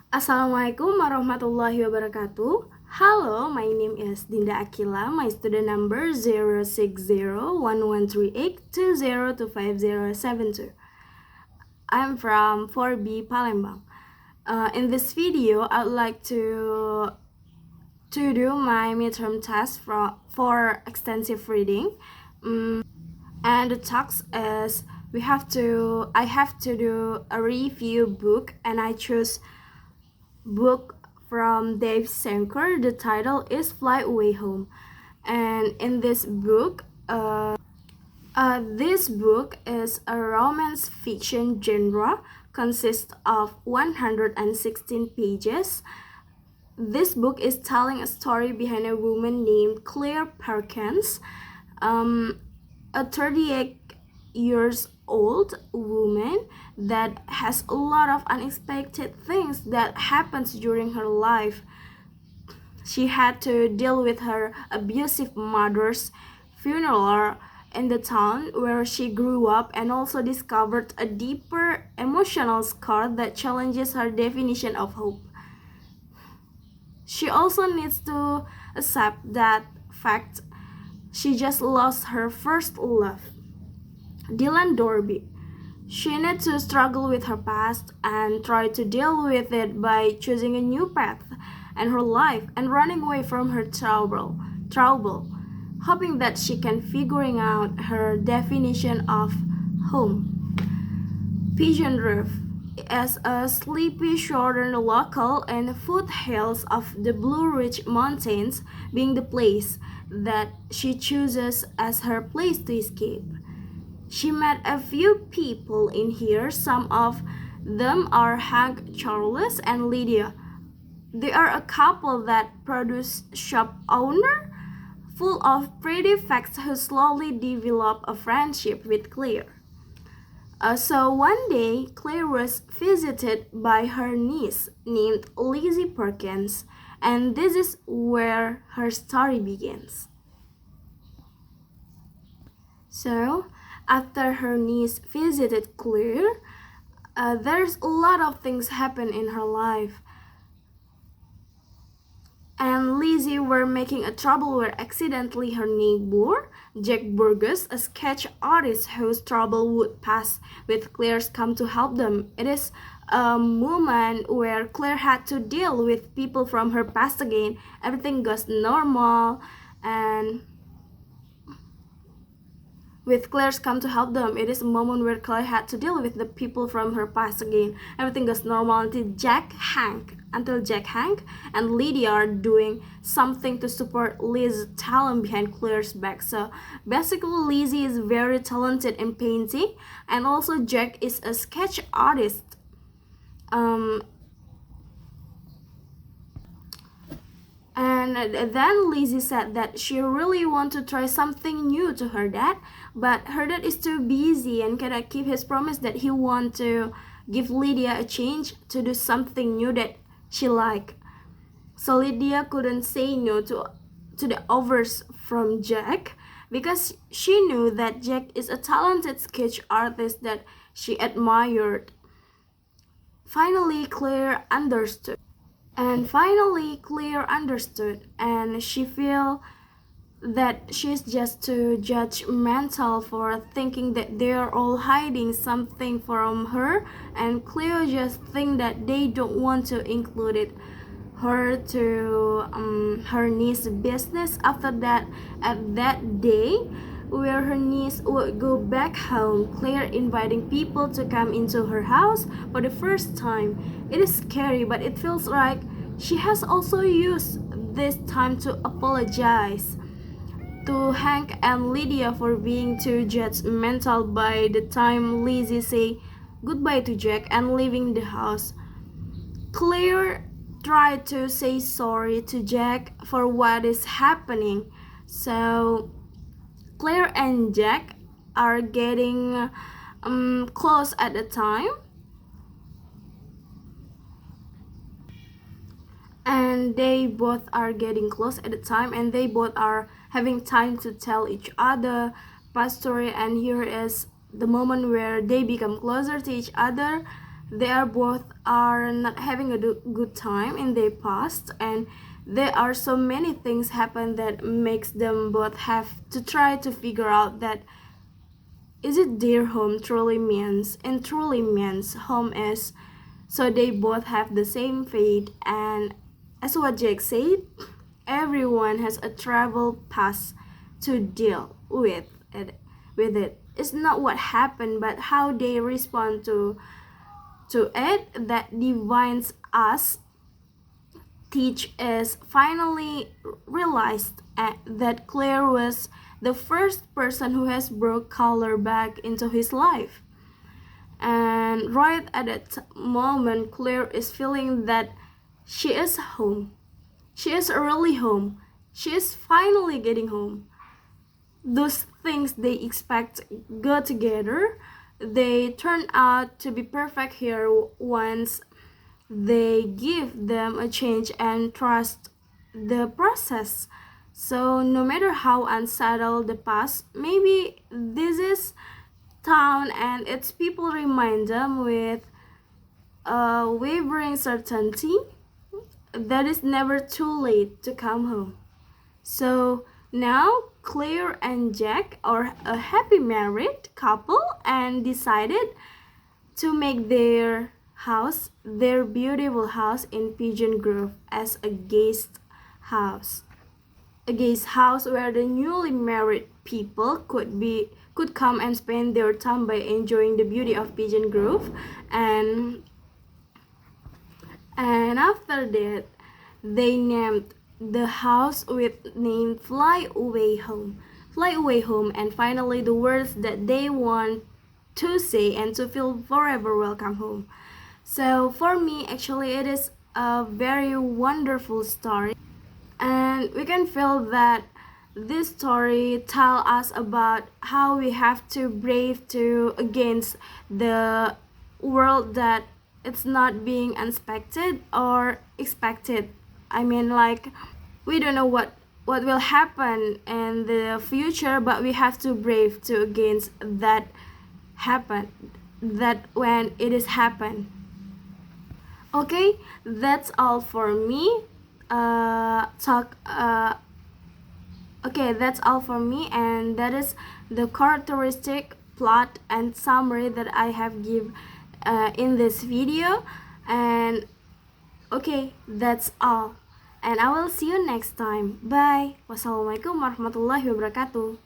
Assalamualaikum warahmatullahi wabarakatuh. Hello, my name is Dinda Akilla. My student number 0601138202507. I'm from 4B Palembang. In this video, I'd like to do my midterm test for extensive reading. And the task is I have to do a review book, and I choose book from Dave Sanker. The title is Fly Away Home, and in this book is a romance fiction genre, consists of 116 pages. This book is telling a story behind a woman named Claire Perkins, a 38 years old woman that has a lot of unexpected things that happens during her life. She had to deal with her abusive mother's funeral in the town where she grew up, and also discovered a deeper emotional scar that challenges her definition of hope. She also needs to accept that fact she just lost her first love, Dylan Dorby. She needs to struggle with her past and try to deal with it by choosing a new path in her life and running away from her trouble, hoping that she can figuring out her definition of home. Pigeon Roof is a sleepy southern local in the foothills of the Blue Ridge Mountains, being the place that she chooses as her place to escape. She met a few people in here. Some of them are Hank, Charles, and Lydia. They are a couple that produce shop owner, full of pretty facts, who slowly develop a friendship with Claire. So one day, Claire was visited by her niece named Lizzie Perkins, and this is where her story begins. So, after her niece visited Claire, there's a lot of things happen in her life. And Lizzie were making a trouble where accidentally her neighbor, Jack Burgess, a sketch artist whose trouble would pass with Claire's, come to help them. It is a moment where Claire had to deal with people from her past again. Everything goes normal, and with Claire's come to help them, it is a moment where Claire had to deal with the people from her past again. Everything goes normal until Jack, Hank, and Lydia are doing something to support Liz's talent behind Claire's back. So basically, Lizzie is very talented in painting, and also Jack is a sketch artist. And then Lizzie said that she really want to try something new to her dad, but her dad is too busy and cannot keep his promise that he want to give Lydia a chance to do something new that she like. So Lydia couldn't say no to the offers from Jack, because she knew that Jack is a talented sketch artist that she admired. Finally, Claire understood. And she feel that she's just too judgmental for thinking that they're all hiding something from her, and Cleo just think that they don't want to include her to her niece's business. After that, at that day where her niece would go back home, Claire inviting people to come into her house for the first time. It is scary, but it feels like she has also used this time to apologize to Hank and Lydia for being too judgmental. By the time Lizzie say goodbye to Jack and leaving the house, Claire tried to say sorry to Jack for what is happening. So Claire and Jack are getting close at the time, and they both are getting close at the time, and they both are having time to tell each other past story. And here is the moment where they become closer to each other. they are both are not having a good time in their past, and there are so many things happen that makes them both have to try to figure out that is it their home truly means home is. So they both have the same fate, and as what Jake said, everyone has a travel past to deal with it. It's not what happened, but how they respond to it that defines us. Teach is finally realized that Claire was the first person who has brought color back into his life. And right at that moment, Claire is feeling that she is home. She is really home. She is finally getting home. Those things they expect go together. They turn out to be perfect here once they give them a change and trust the process. So no matter how unsettled the past, maybe this is town and its people remind them with a wavering certainty that it's never too late to come home. So now Claire and Jack are a happy married couple and decided to make their house, their beautiful house in Pigeon Grove, as a guest house. A guest house where the newly married people could come and spend their time by enjoying the beauty of Pigeon Grove, and after that they named the house with name Fly Away Home. Fly Away Home, and finally the words that they want to say and to feel forever welcome home. So for me, actually, it is a very wonderful story, and we can feel that this story tell us about how we have to brave to against the world that it's not being unexpected or expected. I mean, like, we don't know what will happen in the future, but we have to brave to against that happen, that when it is happen. Okay, that's all for me. That's all for me, and that is the characteristic, plot, and summary that I have give in this video. And okay, that's all, and I will see you next time. Bye. Wassalamualaikum warahmatullahi wabarakatuh.